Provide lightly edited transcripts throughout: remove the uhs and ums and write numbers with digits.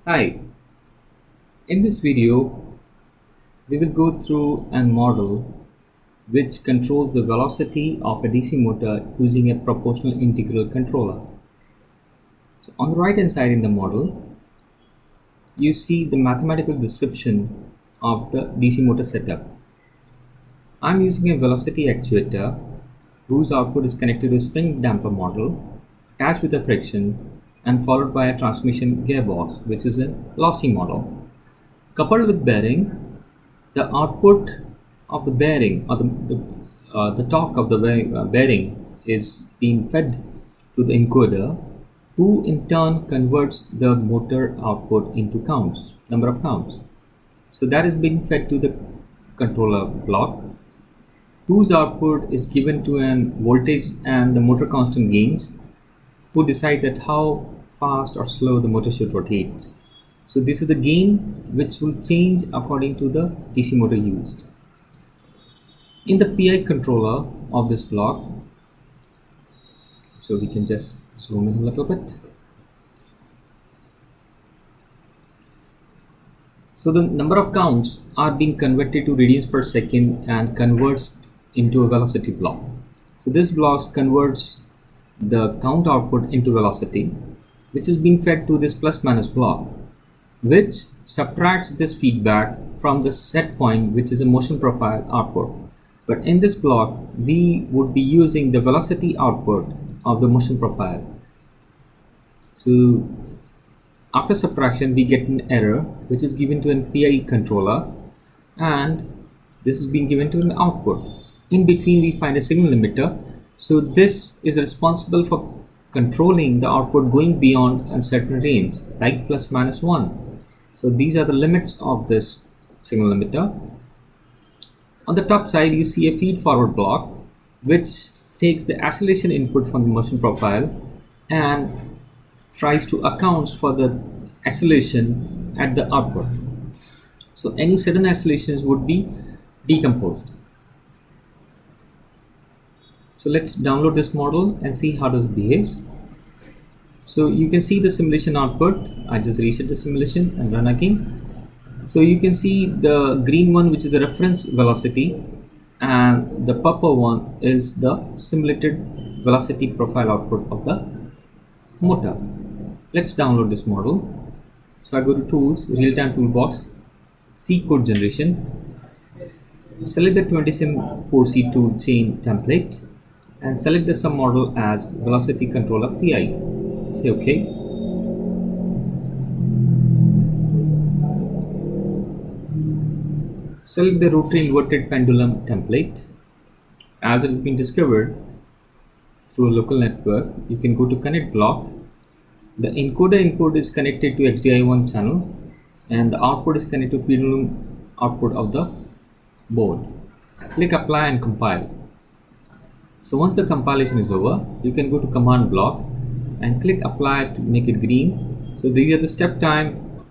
Hi, in this video we will go through a model which controls the velocity of a DC motor using a proportional integral controller. So on the right hand side in the model you see the mathematical description of the DC motor setup. I'm using a velocity actuator whose output is connected to a spring damper model attached with a friction and followed by a transmission gearbox, which is a lossy model. Coupled with bearing, the output of the bearing or the torque of the bearing is being fed to the encoder, who in turn converts the motor output into counts, number of counts. So that is being fed to the controller block, whose output is given to an voltage and the motor constant gains, who decide that how fast or slow the motor should rotate. So this is the gain which will change according to the DC motor used. In the PI controller of this block, so we can just zoom in a little bit. So the number of counts are being converted to radians per second and converts into a velocity block. So this block converts the count output into velocity, which is being fed to this plus minus block, which subtracts this feedback from the set point, which is a motion profile output. But in this block we would be using the velocity output of the motion profile. So after subtraction we get an error which is given to an PI controller, and this is being given to an output. In between we find a signal limiter. So this is responsible for controlling the output going beyond a certain range, like plus minus 1. So these are the limits of this signal limiter. On the top side you see a feed forward block which takes the oscillation input from the motion profile and tries to account for the oscillation at the output. So any sudden oscillations would be decomposed. So let's download this model and see how does it behaves. So you can see the simulation output. I just reset the simulation and run again. So you can see the green one, which is the reference velocity, and the purple one is the simulated velocity profile output of the motor. Let's download this model. So I go to tools, real-time toolbox, C code generation, select the 20sim4C tool chain template and select the sum model as velocity controller PI. Say OK. Select the rotary inverted pendulum template. As it has been discovered through a local network, you can go to connect block. The encoder input is connected to XDI1 channel and the output is connected to pendulum output of the board. Click apply and compile. So once the compilation is over, you can go to command block and click apply to make it green. So these are the step time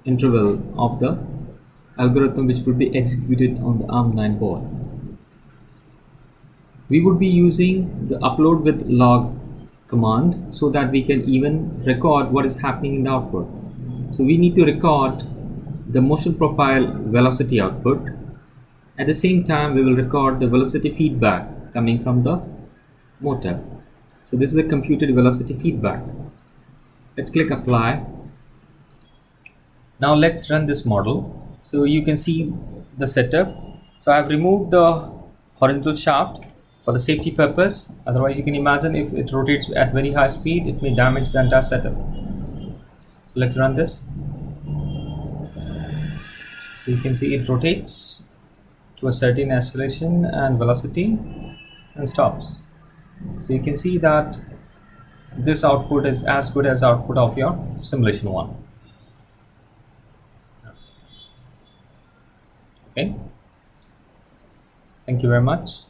interval of the algorithm which will be executed on the ARM9 board. We would be using the upload with log command so that we can even record what is happening in the output. So we need to record the motion profile velocity output. At the same time we will record the velocity feedback coming from the motor. So this is the computed velocity feedback. Let's click apply. Now let's run this model. So you can see the setup. So I have removed the horizontal shaft for the safety purpose. Otherwise you can imagine if it rotates at very high speed, it may damage the entire setup. So let's run this. So you can see it rotates to a certain acceleration and velocity and stops. So you can see that this output is as good as output of your simulation one. Okay, thank you very much.